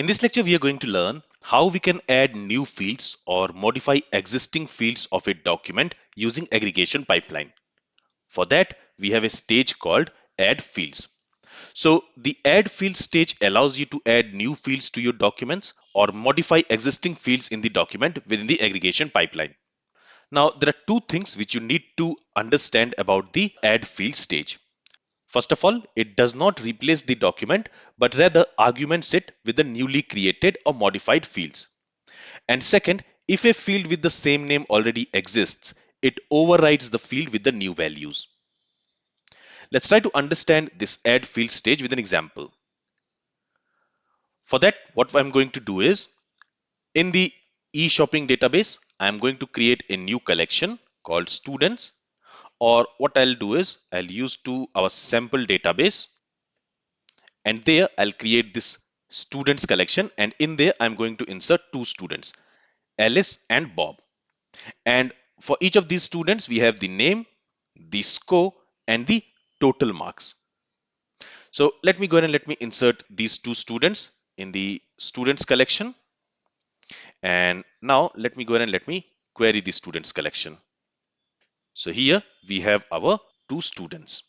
In this lecture, we are going to learn how we can add new fields or modify existing fields of a document using aggregation pipeline. For that, we have a stage called add fields. So the add fields stage allows you to add new fields to your documents or modify existing fields in the document within the aggregation pipeline. Now, there are two things which you need to understand about the add field stage. First of all, it does not replace the document, but rather arguments it with the newly created or modified fields. And second, if a field with the same name already exists, it overrides the field with the new values. Let's try to understand this add field stage with an example. For that, what I'm going to do is, in the e-shopping database, I'm going to create a new collection called students, or what I'll do is I'll use to our sample database, and there I'll create this students collection, and in there I'm going to insert two students, Alice and Bob. And for each of these students, we have the name, the score, and the total marks. So let me go ahead and let me insert these two students in the students collection. And now let me go ahead and let me query the students collection. So here we have our two students.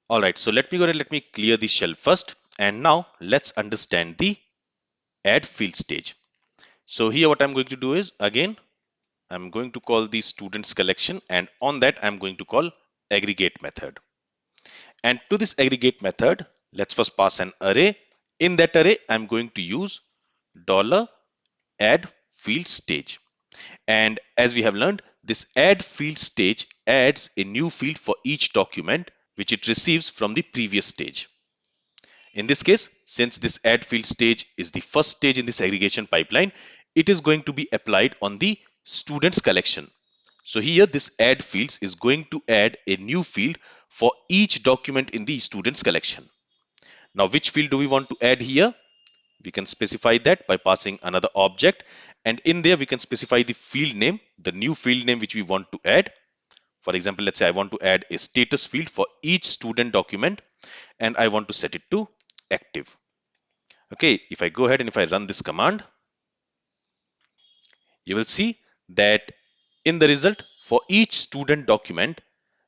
All right, so let me go ahead and let me clear the shell first. And now let's understand the add field stage. So here what I'm going to do is, again, I'm going to call the students collection, and on that I'm going to call aggregate method. And to this aggregate method, let's first pass an array. In that array, I'm going to use $add field stage. And as we have learned, this add field stage adds a new field for each document which it receives from the previous stage. In this case, since this add field stage is the first stage in this aggregation pipeline, it is going to be applied on the students collection. So here this add fields is going to add a new field for each document in the students collection. Now, which field do we want to add here? We can specify that by passing another object, and in there we can specify the field name, the new field name which we want to add. For example, let's say I want to add a status field for each student document, and I want to set it to active. Okay, if I go ahead and if I run this command, you will see that in the result for each student document,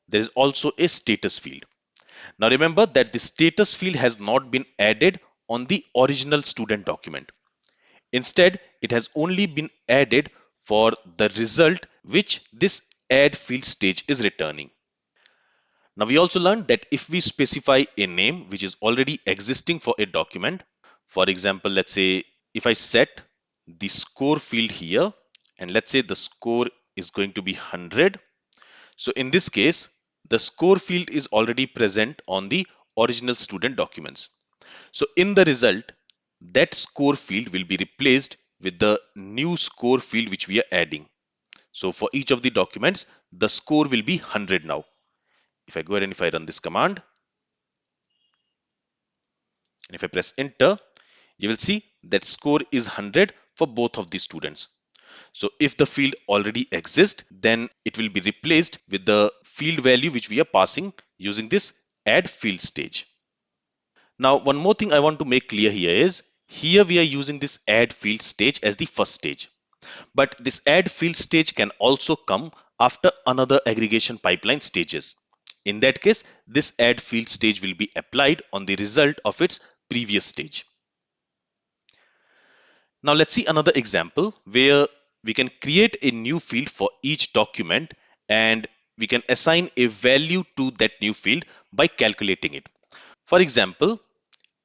there is also a status field. Now remember that the status field has not been added on the original student document. Instead, it has only been added for the result which this add field stage is returning. Now we also learned that if we specify a name which is already existing for a document, for example, let's say if I set the score field here, and let's say the score is going to be 100. So in this case, the score field is already present on the original student documents. So in the result, that score field will be replaced with the new score field which we are adding. So for each of the documents, the score will be 100 now. If I go ahead and if I run this command, and if I press enter, you will see that score is 100 for both of the students. So if the field already exists, then it will be replaced with the field value which we are passing using this add field stage. Now, one more thing I want to make clear here is, here we are using this add field stage as the first stage. But this add field stage can also come after another aggregation pipeline stages. In that case, this add field stage will be applied on the result of its previous stage. Now let's see another example where we can create a new field for each document, and we can assign a value to that new field by calculating it. For example,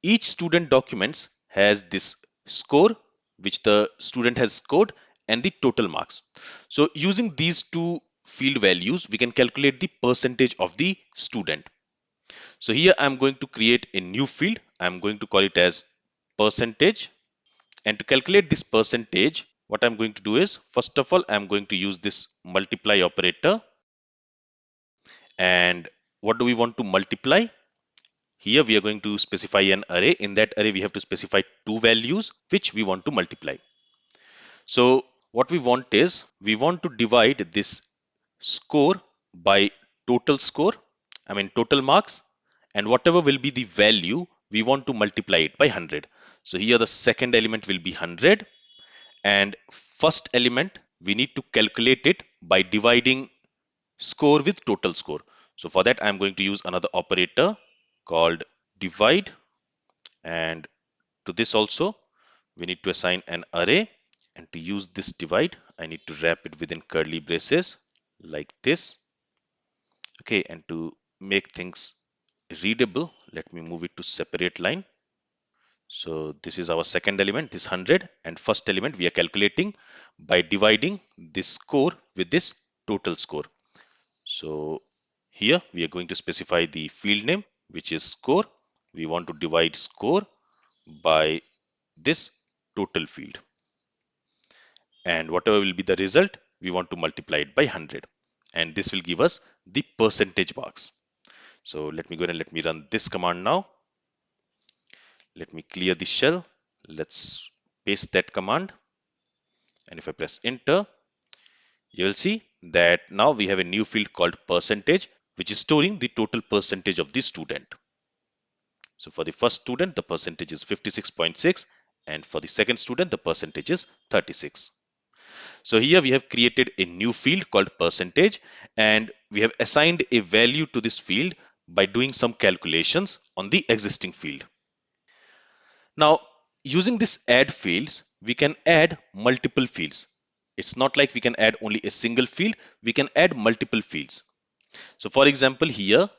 each student documents has this score which the student has scored and the total marks. So using these two field values, we can calculate the percentage of the student. So here I'm going to create a new field. I'm going to call it as percentage. And to calculate this percentage, what I'm going to do is, first of all, I'm going to use this multiply operator. And what do we want to multiply? Here we are going to specify an array. In that array, we have to specify two values which we want to multiply. So what we want is, we want to divide this score by total score, I mean total marks, and whatever will be the value we want to multiply it by 100. So here the second element will be 100, and first element we need to calculate it by dividing score with total score. So for that I'm going to use another operator called divide, and to this also we need to assign an array, and to use this divide I need to wrap it within curly braces like this. Okay, and to make things readable, let me move it to separate line. So this is our second element, this 100, and first element we are calculating by dividing this score with this total score. So here we are going to specify the field name, which is score. We want to divide score by this total field, and whatever will be the result, we want to multiply it by 100, and this will give us the percentage marks. So let me go ahead and let me run this command now. Let me clear the shell. Let's paste that command, and if I press enter, you will see that now we have a new field called percentage, which is storing the total percentage of the student. So for the first student, the percentage is 56.6, and for the second student, the percentage is 36. So here we have created a new field called percentage, and we have assigned a value to this field by doing some calculations on the existing field. Now, using this add fields, we can add multiple fields. It's not like we can add only a single field, we can add multiple fields. So for example, here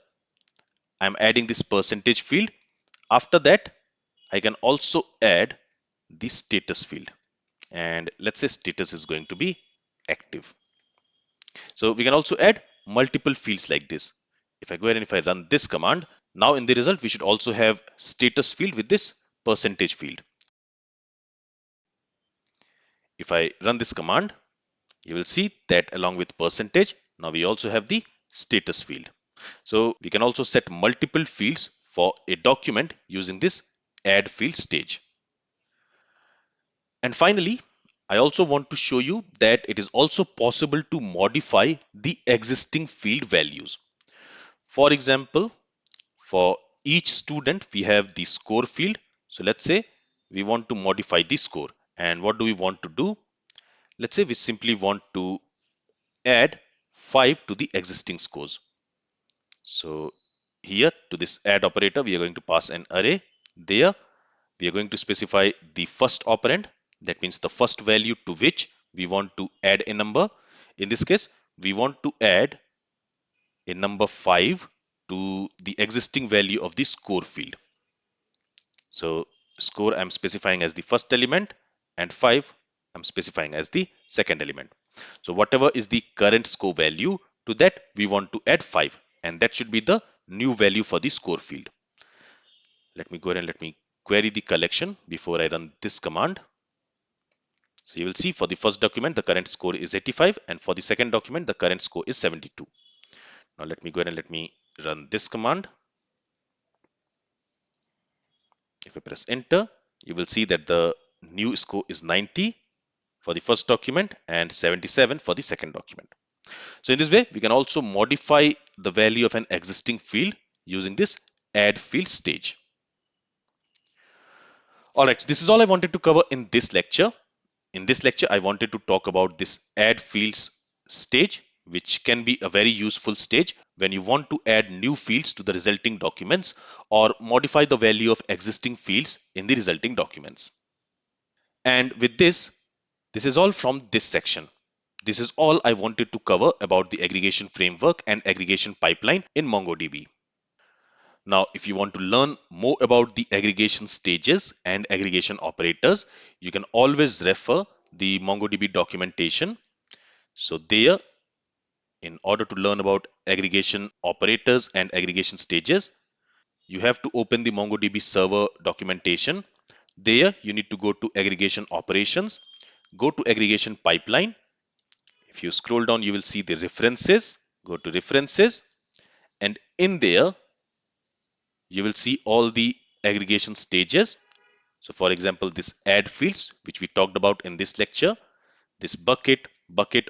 I'm adding this percentage field. After that, I can also add the status field. And let's say status is going to be active. So we can also add multiple fields like this. If I go ahead and if I run this command, now in the result, we should also have status field with this percentage field. If I run this command, you will see that along with percentage, now we also have the status field. So we can also set multiple fields for a document using this add field stage. And finally, I also want to show you that it is also possible to modify the existing field values. For example, for each student, we have the score field. So let's say we want to modify the score. And what do we want to do? Let's say we simply want to add 5 to the existing scores. So here to this add operator, we are going to pass an array. There, we are going to specify the first operand. That means the first value to which we want to add a number. In this case, we want to add a number 5 to the existing value of the score field. So score I'm specifying as the first element, and 5 I'm specifying as the second element. So whatever is the current score value, to that we want to add 5, and that should be the new value for the score field. Let me go ahead and let me query the collection before I run this command. So you will see for the first document, the current score is 85, and for the second document, the current score is 72. Now let me go ahead and let me run this command. If I press enter, you will see that the new score is 90 for the first document and 77 for the second document. So in this way, we can also modify the value of an existing field using this add field stage. All right, this is all I wanted to cover in this lecture. In this lecture, I wanted to talk about this add fields stage, which can be a very useful stage when you want to add new fields to the resulting documents or modify the value of existing fields in the resulting documents. And with this is all from this section. This is all I wanted to cover about the aggregation framework and aggregation pipeline in MongoDB. Now, if you want to learn more about the aggregation stages and aggregation operators, you can always refer the MongoDB documentation. So there, in order to learn about aggregation operators and aggregation stages, you have to open the MongoDB server documentation. There, you need to go to aggregation operations, go to aggregation pipeline. If you scroll down, you will see the references. Go to references, and in there, you will see all the aggregation stages. So for example, this add fields, which we talked about in this lecture, this bucket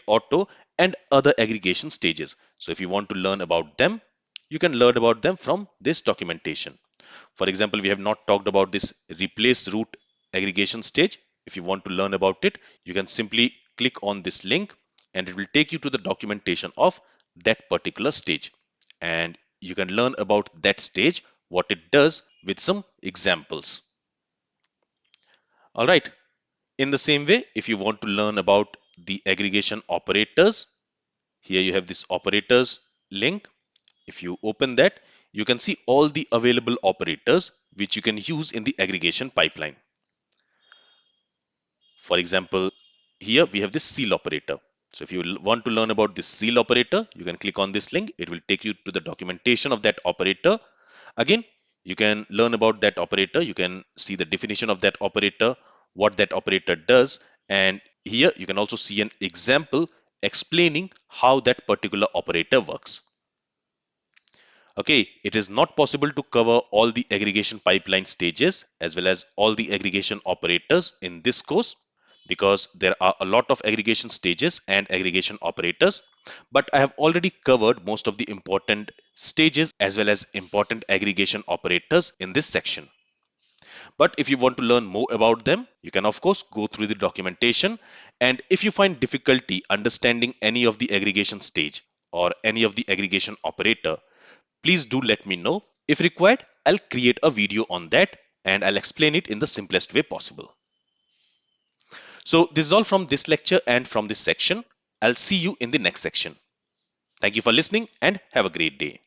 auto, and other aggregation stages. So if you want to learn about them, you can learn about them from this documentation. For example, we have not talked about this replace root aggregation stage. If you want to learn about it, you can simply click on this link and it will take you to the documentation of that particular stage. And you can learn about that stage, what it does with some examples. All right. In the same way, if you want to learn about the aggregation operators, here you have this operators link. If you open that, you can see all the available operators which you can use in the aggregation pipeline. For example, here we have this seal operator. So if you want to learn about this seal operator, you can click on this link. It will take you to the documentation of that operator. Again, you can learn about that operator. You can see the definition of that operator, what that operator does. And here you can also see an example explaining how that particular operator works. Okay, it is not possible to cover all the aggregation pipeline stages as well as all the aggregation operators in this course because there are a lot of aggregation stages and aggregation operators. But I have already covered most of the important stages as well as important aggregation operators in this section. But if you want to learn more about them, you can of course go through the documentation. And if you find difficulty understanding any of the aggregation stage or any of the aggregation operator, please do let me know. If required, I'll create a video on that and I'll explain it in the simplest way possible. So this is all from this lecture and from this section. I'll see you in the next section. Thank you for listening and have a great day.